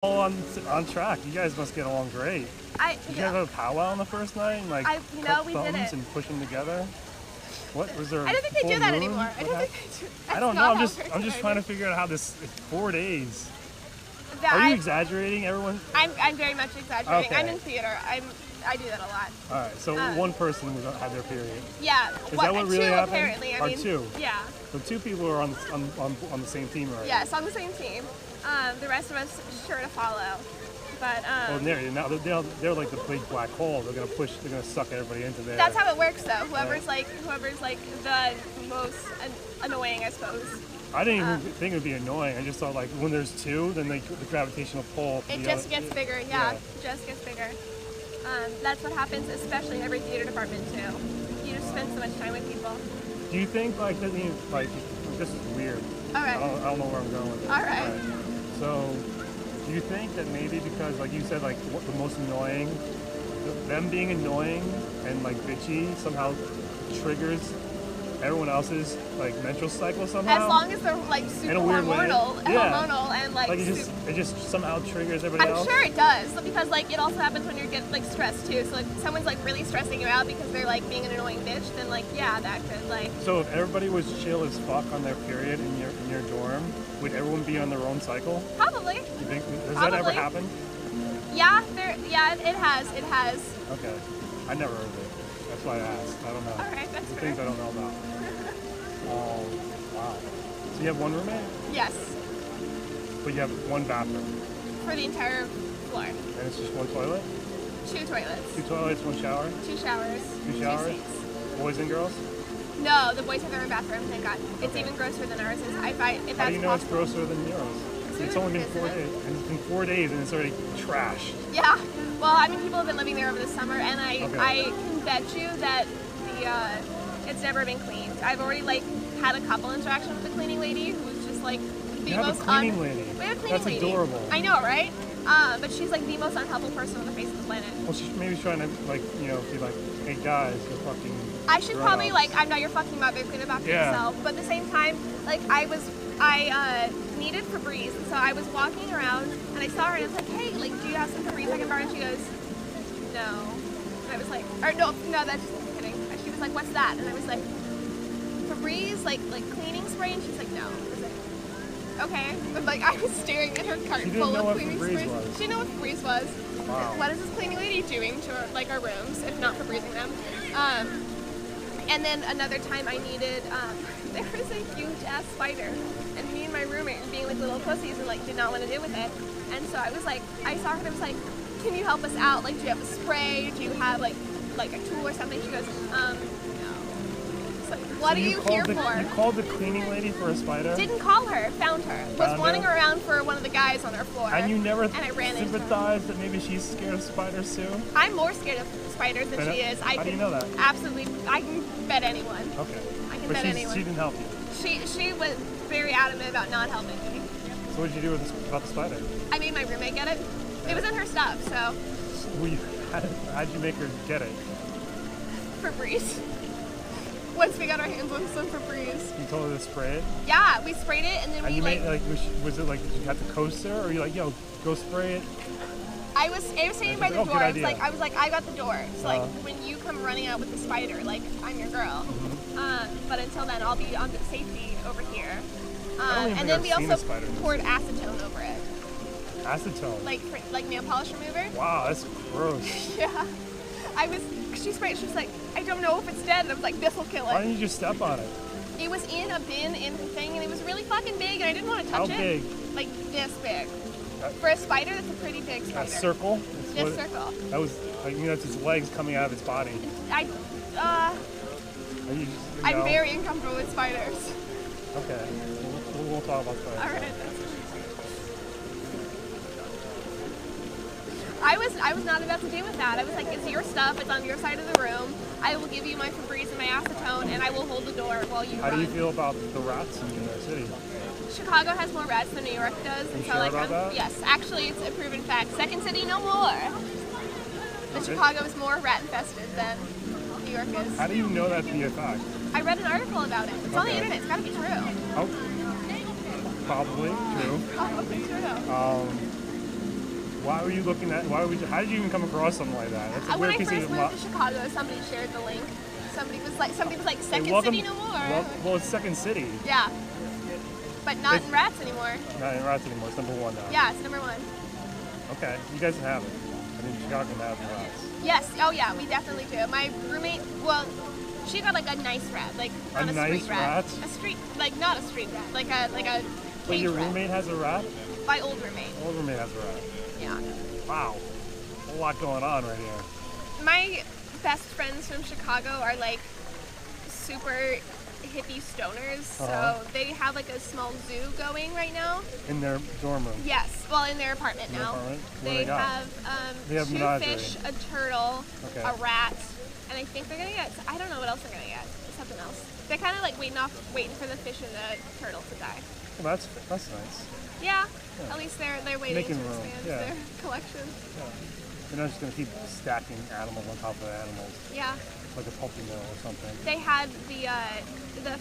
all on track. You guys must get along great. Did you guys have a powwow on the first night and like cut we thumbs didn't. and push them together? What was there? I don't think they do that anymore. I don't know. I'm just trying to figure out how this. It's 4 days. Are you exaggerating, everyone? I'm very much exaggerating. Okay. I'm in theater. I do that a lot. All right. So one person had their period. Yeah. Is that what really two, happened? Apparently. Or two? Yeah. So 2 people are on the same team already. Yes, on the same team. The rest of us sure to follow. But they're like the big black hole. They're gonna suck everybody into there. That's how it works, though. Whoever's like the most annoying, I suppose. I didn't even think it would be annoying. I just thought like when there's 2, then the gravitational pull. It just gets bigger. Yeah, it just gets bigger. That's what happens, especially in every theater department too. You just spend so much time with people. Do you think like this is weird? All right. I don't know where I'm going with this. All right. So, do you think that maybe because, like you said, like what the most annoying, them being annoying and like bitchy somehow triggers everyone else's like menstrual cycle somehow? As long as they're like super hormonal and like it just somehow triggers everybody else? I'm sure it does, because like it also happens when you get like stressed too. So like someone's like really stressing you out because they're like being an annoying bitch, then like yeah, that could like. So if everybody was chill as fuck on their period in your dorm, would everyone be on their own cycle? Probably. You think that ever happened? Yeah, it has. Okay, I never heard of it. That's why I asked. I don't know. All right, that's things I don't know about. Wow. So you have one roommate? Yes. But you have one bathroom? For the entire floor. And it's just one toilet? 2 toilets. 2 toilets, 1 shower? 2 showers. 2 showers? 2 seats. Boys and girls? No, the boys have their own bathroom, thank God. It's even grosser than ours is. If that's How do you know possible. it's grosser than yours? It's only been 4 days. And it's been 4 days and it's already trash. Yeah. Well, I mean, people have been living there over the summer, and I can bet you that it's never been cleaned. I've already like had a couple interactions with the cleaning lady who was just like the most cleaning lady. We have a cleaning That's lady. Adorable. I know, right? But she's like the most unhelpful person on the face of the planet. Well, she's maybe trying to like be like, hey guys, you're fucking. I should probably like, I'm not your fucking mother, clean up after yourself. But at the same time, like I needed Febreze, and so I was walking around and I saw her and I was like, hey, like, do you have some Febreze I can borrow? And she goes, no. And I was like, or no, that's just kidding. And she was like, what's that? And I was like, Febreze, like cleaning spray? And she's like, no. I was like, okay. But like I was staring at her cart full of cleaning spray. She didn't know what Febreze was. Wow. What is this cleaning lady doing to our rooms, if not Febrezing them? And then another time I needed, there was a huge ass spider, and me and my roommate were being like little pussies and like did not want to deal with it. And so I was like, I saw her and I was like, can you help us out? Like, do you have a spray? Do you have like a tool or something? She goes, no. It's like, what are you here for? You called the cleaning lady for a spider? Didn't call her, found her. Was wandering around for one of the guys on our floor. And you never I ran sympathized that maybe she's scared of spiders too? I'm more scared of spiders than she is. How do you know that? Absolutely, I can bet anyone. Okay. I can bet anyone. She didn't help you? She was very adamant about not helping me. So what did you do about the spider? I made my roommate get it. It was in her stuff, so. How'd you make her get it? Febreze. Once we got our hands on some Febreze. You told her to spray it? Yeah, we sprayed it and then you made was it like, did you have to coast her, or are you like, yo, go spray it? I was standing by the door. I was like, I got the door. So like, when you come running out with the spider, like, I'm your girl. But until then, I'll be on the safety over here. And then we also poured acetone over it. Acetone? Like nail polish remover. Wow, that's gross. Yeah. She sprayed it, she was like, I don't know if it's dead. And I was like, this will kill it. Why didn't you just step on it? It was in a bin in the thing, and it was really fucking big, and I didn't want to touch it. How big? Like this big. For a spider, that's a pretty big spider. A circle? This circle. That was, that's its legs coming out of its body. I'm very uncomfortable with spiders. Okay. We'll talk about spiders. All right. I was not about to deal with that. I was like, it's your stuff. It's on your side of the room. I will give you my Febreze and my acetone, and I will hold the door while you run. How do you feel about the rats in New York City? Chicago has more rats than New York does. Are you sure about that? Yes, actually, it's a proven fact. Second city, no more. But Chicago is more rat infested than New York is. How do you know that to be a fact? I read an article about it. It's on the internet. It's got to be true. Oh, probably true. Probably true. Why were you looking at? How did you even come across something like that? That's a When weird I piece first of moved to Chicago, somebody shared the link. Somebody was like, Second City no more. Well, it's Second City. Yeah. But not in Rats anymore. Not in Rats anymore. It's number 1 now. Yeah, it's number 1. Okay, you guys have it. I mean, Chicago can have Rats. Yes. Oh yeah, we definitely do. My roommate, well, she got like a nice rat, like not a nice street rat. rat? A street, like not a street rat, like a But cage your rat. roommate has a rat? My old roommate. Old roommate has a rat. Yeah. Wow. A lot going on right here. My best friends from Chicago are like super hippie stoners, so they have like a small zoo going right now. In their dorm room? Yes, well, in their apartment now. They have they have 2 menagerie. fish, a turtle, Okay. a rat, and I think they're gonna get, I don't know what else they're gonna get, something else. They're kind of like waiting for the fish and the turtle to die. Well, that's nice. Yeah, at least they're waiting Making to room, expand yeah. their collection. Yeah. They're not just going to keep stacking animals on top of animals, Yeah, like a puppy mill or something. they had the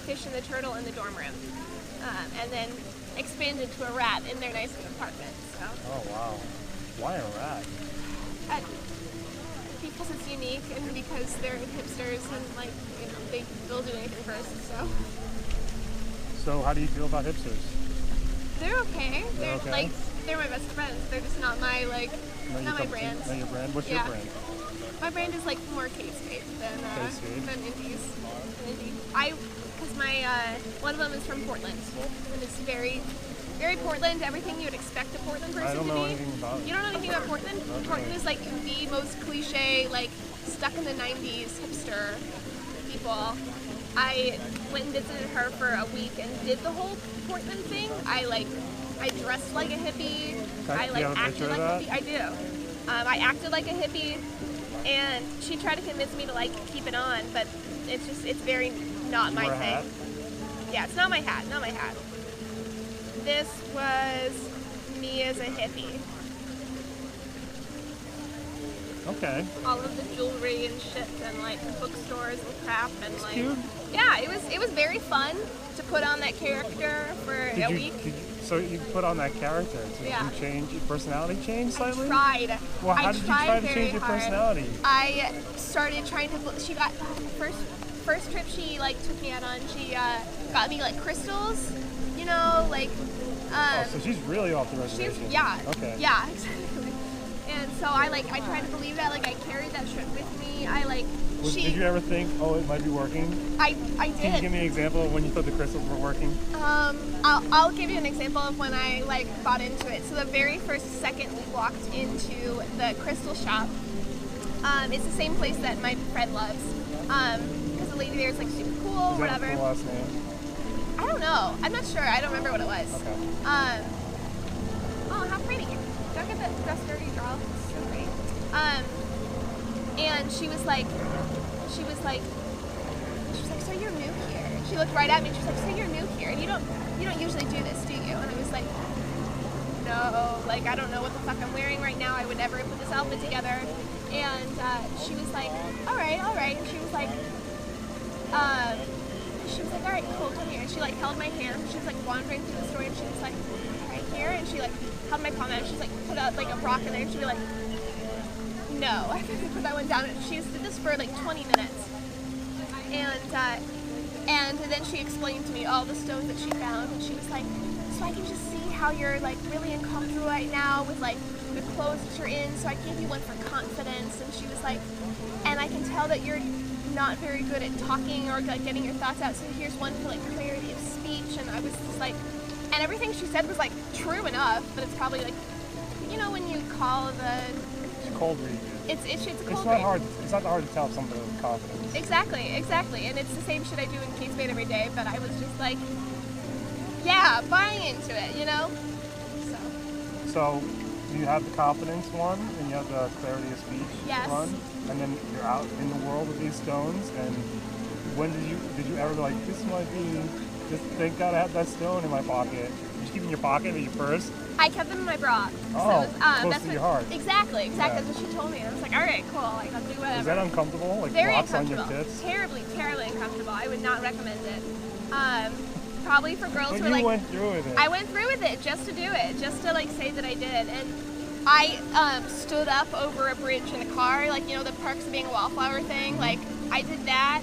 fish and the turtle in the dorm room, and then expanded to a rat in their nice apartment. So. Oh, wow. Why a rat? Because it's unique and because they're hipsters and like, you know, they'll do anything first. So how do you feel about hipsters? They're okay. They're okay? like, they're my best friends. They're just not my like, not my brand. Not your brand? What's Yeah. your brand? My brand is like more K-State than Indies. Because my one of them is from Portland, and it's very, very Portland. Everything you would expect a Portland person I don't to know be. anything about it. You don't know anything about Portland? Portland is like the most cliche, like stuck in the '90s hipster people. I went and visited her for a week and did the whole Portland thing. I dressed like a hippie. I Do you have a acted picture like of a hippie. I do. I acted like a hippie, and she tried to convince me to like keep it on, but it's very not my Wear a thing. hat? Yeah, it's not my hat. Not my hat. This was me as a hippie. Okay. All of the jewelry and shit, and like bookstores and crap, and It's like. cute. Yeah, it was very fun to put on that character for a week. So you put on that character. So Yeah. Did you change your personality change slightly? Tried. Well, how I did you tried try to very change your hard. personality? I started trying to. She got first trip. She like took me out on. She got me like crystals. You know, like. So she's really off the reservation. Okay. Yeah, exactly. And so I tried to believe that. Like I carried that shit with me. Did you ever think, oh, it might be working? I did. Can you give me an example of when you thought the crystals were working? I'll give you an example of when I bought into it. So the very first second we walked into the crystal shop, it's the same place that my friend loves. Because the lady there is like super cool, Is whatever. that a cool last name? I don't know. I'm not sure. I don't remember what it was. Okay. Oh, how pretty! Don't get that dress dirty, girl. It's so pretty. And she was like, so you're new here. She looked right at me and she was like, so you're new here, and you don't usually do this, do you? And I was like, no, like I don't know what the fuck I'm wearing right now. I would never put this outfit together. And she was like, all right. And she was like, all right, cool, come here. And she like held my hand. She was like wandering through the store, and she was like, right here, and she like held my palm out. She was like put out like a rock in there, and she'd be like, no. I think I put that one down, and she did this for like 20 minutes. And then she explained to me all the stones that she found, and she was like, so I can just see how you're like really uncomfortable right now with like the clothes that you're in, so I gave you one for confidence. And she was like, and I can tell that you're not very good at talking or like getting your thoughts out, so here's one for like clarity of speech. And I was just like, and everything she said was like true enough, but it's probably like, you know, when you call It's cold read. it's a cold It's not read. hard. It's not hard to tell somebody with confidence. Exactly. And it's the same shit I do in K-State every day, but I was just like, yeah, buying into it, you know? So you have the confidence one, and you have the clarity of speech Yes. one, and then you're out in the world with these stones. And when did you ever be like, this might be? Thank God I have that stone in my pocket. Did you keep it in your pocket or your purse? I kept them in my bra. Oh, close that's to your heart. Exactly. Yeah. That's what she told me. And I was like, all right, cool. Like, I'll do whatever. Is that uncomfortable? Like Very blocks on your uncomfortable. tits? Terribly uncomfortable. I would not recommend it. Probably for girls But who are you like. went through with it. I went through with it just to do it, just to like say that I did. And I stood up over a bridge in a car, like, you know, the perks of being a wallflower thing. Like, I did that.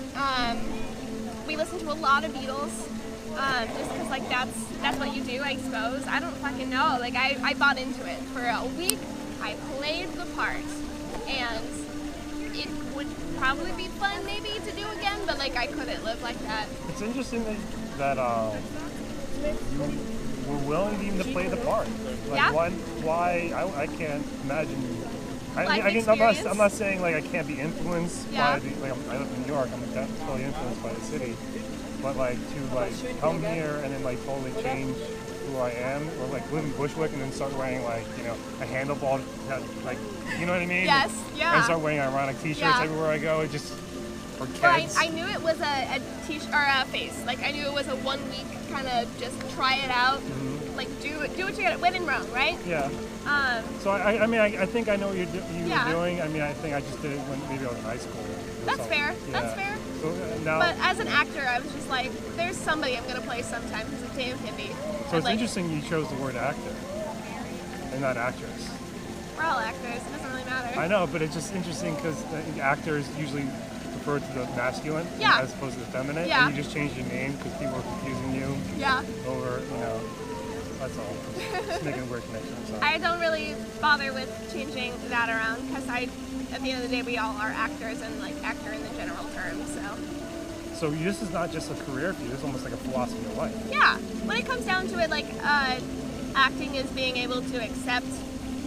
We listened to a lot of Beatles, just because, like, that's what you do, I suppose. I don't fucking know. Like, I bought into it. For a week, I played the part, and it would probably be fun, maybe, to do again, but, like, I couldn't live like that. It's interesting that you were willing even to play the part. Like, Yeah. Why? I can't imagine. Life I'm not saying like I can't be influenced Yeah. by the, like I live in New York. I'm totally influenced by the city, but like to like come here and then like totally change who I am, or like live in Bushwick and then start wearing like, you know, a handlebar, like, you know what I mean? Yes, yeah. And start wearing ironic T-shirts Yeah. everywhere I go. It just for kids. But I knew it was a t-shirt or a face. Like, I knew it was a 1 week kind of just try it out. Like, do what you got. When in Rome, right? Yeah. So I mean I think I know what you Yeah. were doing. I mean I think I just did it when maybe I was in high school. or That's something. fair. Yeah. That's fair. So now, But as an actor, I was just like, there's somebody I'm gonna play sometime because it's damn hippie. so it's like, interesting you chose the word actor and not actress. We're all actors. It doesn't really matter. I know, but it's just interesting because actors usually refer to the masculine Yeah. as opposed to the feminine, Yeah. and you just changed your name because people were confusing you Yeah. over, you know. That's all. Just making a weird connection. So. I don't really bother with changing that around because at the end of the day, we all are actors and like actor in the general term. So this is not just a career for you. It's almost like a philosophy of life. yeah, when it comes down to it, like acting is being able to accept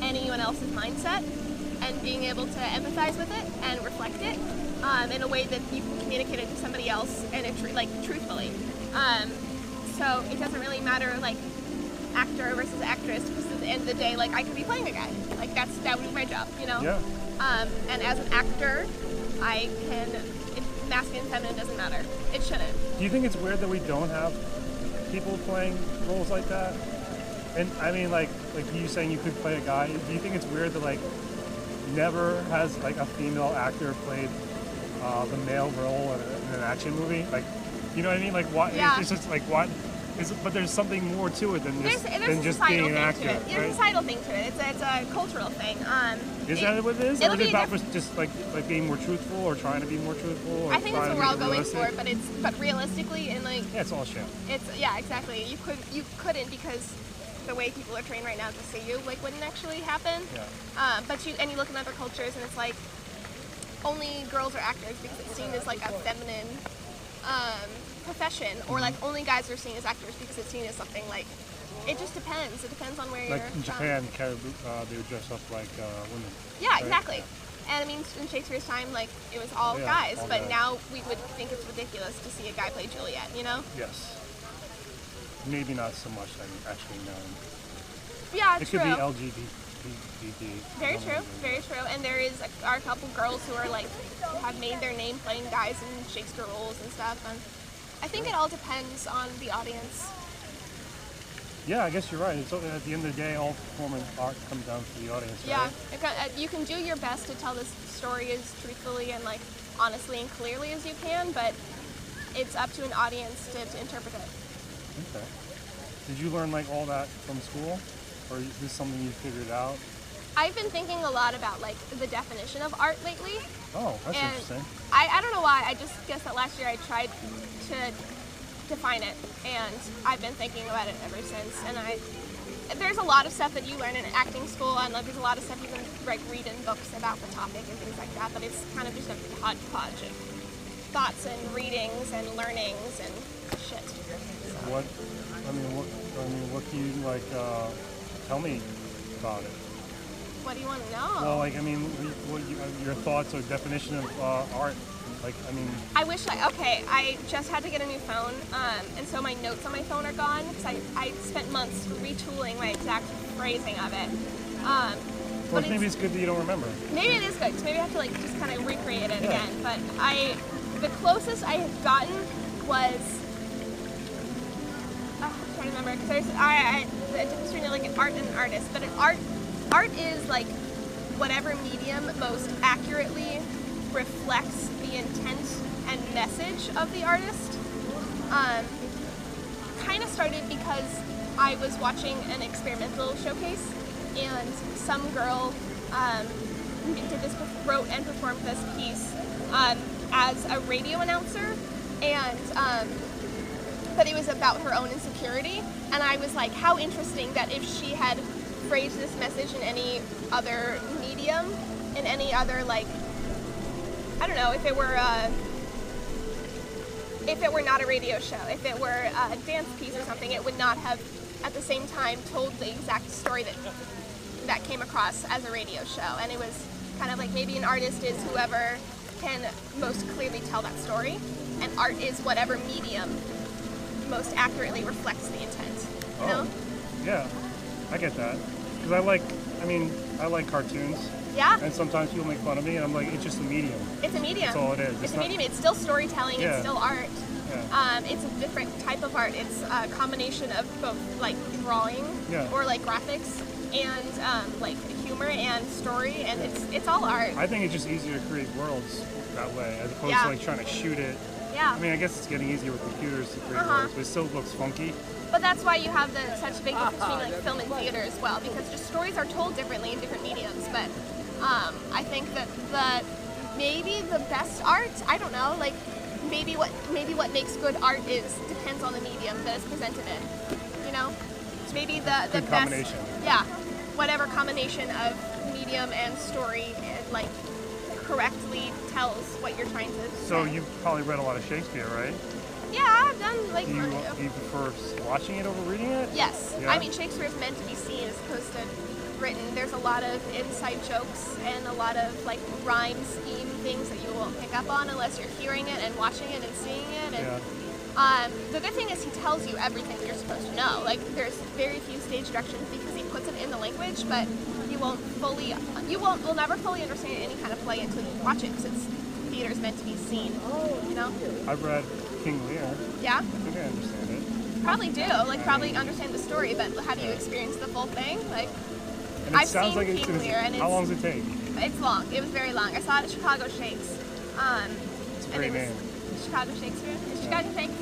anyone else's mindset and being able to empathize with it and reflect it in a way that you can communicate it to somebody else and truthfully. So it doesn't really matter like actor versus actress because at the end of the day, like I could be playing a guy. Like that would be my job, you know. Yeah. And as an actor, I can. Masculine, feminine doesn't matter. It shouldn't. Do you think it's weird that we don't have people playing roles like that? And I mean, like you saying you could play a guy. Do you think it's weird that like never has like a female actor played the male role in an action movie? Like, you know what I mean? Like, why? Yeah. It's just like what? But there's something more to it than just being an actor. To it. There's a Right? societal thing to it. It's a cultural thing. Is that what it is? Or it'll is it be about just like being more truthful or trying to be more truthful? Or I think that's trying what to we're all make it going realistic? for, but realistically and like Yeah, it's all shit. exactly. You couldn't because the way people are trained right now to say you like wouldn't actually happen. Yeah. But you look in other cultures and it's like only girls are actors because it's seen as like a feminine profession, or like only guys are seen as actors because it's seen as something like. It just depends. It depends on where Like you're in from. Japan, they would dress up like women. Yeah, right? exactly. And I mean, in Shakespeare's time, like it was all Yeah, guys, all but guys. now we would think it's ridiculous to see a guy play Juliet. You know? Yes. Maybe not so much. I mean, actually, no. Yeah, It true. could be LGBT. Very true. Very true. And there are a couple girls who are like have made their name playing guys in Shakespeare roles and stuff. And I think it all depends on the audience. Yeah, I guess you're right. It's, at the end of the day, all performance art comes down to the audience, Yeah, right? you can do your best to tell this story as truthfully and like honestly and clearly as you can, but it's up to an audience to interpret it. Okay. Did you learn like all that from school, or is this something you figured out? I've been thinking a lot about like the definition of art lately. Oh, that's And interesting. I don't know why. I just guess that last year I tried to define it, and I've been thinking about it ever since. And there's a lot of stuff that you learn in acting school, and like, there's a lot of stuff you can like read in books about the topic and things like that. But it's kind of just a hodgepodge of thoughts and readings and learnings and shit. So. What can you like tell me about it? What do you want to know? Well, like, I mean, your thoughts or definition of art? Like, I mean, I wish I just had to get a new phone, and so my notes on my phone are gone because I spent months retooling my exact phrasing of it. well, maybe it's good that you don't remember. Maybe it is good because maybe I have to like just kind of recreate it Yeah. again. But the closest I have gotten was I'm trying to remember because there's the difference between like an art and an artist. But an art is like whatever medium most accurately reflects the intent and message of the artist. Kind of started because I was watching an experimental showcase and some girl wrote and performed this piece as a radio announcer, and but it was about her own insecurity. And I was like, how interesting that if she had phrased this message in any other medium, in any other, like, I don't know, if it were not a radio show, if it were a dance piece or something, it would not have at the same time told the exact story that came across as a radio show. And it was kind of like, maybe an artist is whoever can most clearly tell that story, and art is whatever medium most accurately reflects the intent. You know? Yeah, I get that. Because I like cartoons. Yeah. And sometimes people make fun of me, and I'm like, it's just a medium. It's a medium. That's all it is. It's a medium. It's still storytelling. Yeah. It's still art. Yeah. It's a different type of art. It's a combination of both, like, drawing or like graphics and like humor and story, and it's all art. I think it's just easier to create worlds that way, as opposed to like trying to shoot it. Yeah. I mean, I guess it's getting easier with computers to create worlds, but it still looks funky. But that's why you have such a big difference between like film and theater as well, because just stories are told differently in different mediums. But I think that maybe the best art, I don't know, like maybe what makes good art depends on the medium that it's presented in. You know, maybe the good best combination. Yeah, whatever combination of medium and story like correctly tells what you're trying to say. So you've probably read a lot of Shakespeare, right? Yeah, I've done like. Do you prefer watching it over reading it? Yes. Yeah? I mean, Shakespeare is meant to be seen as opposed to written. There's a lot of inside jokes and a lot of like rhyme scheme things that you won't pick up on unless you're hearing it and watching it and seeing it. And the good thing is he tells you everything you're supposed to know. Like there's very few stage directions because he puts it in the language, but you'll never fully understand any kind of play until you watch it, because theater is meant to be seen. You know. I've read King Lear. Yeah. I think I understand it. Probably do. Like probably understand the story, but how do you experience the full thing? Like. And it I've sounds seen like King Lear, and how long does it take? It's long. It was very long. I saw it at Chicago Shakes. It's a great name. Chicago Shakespeare. It's Chicago Shakes.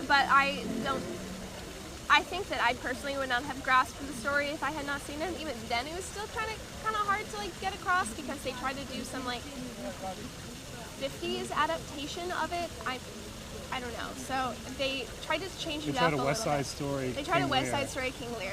But I think that I personally would not have grasped the story if I had not seen it. Even then, it was still kind of hard to like get across because they tried to do some like 50s adaptation of it. I don't know. So they tried to change it up a little bit. They tried a West Side Story. They tried a West Side Story King Lear.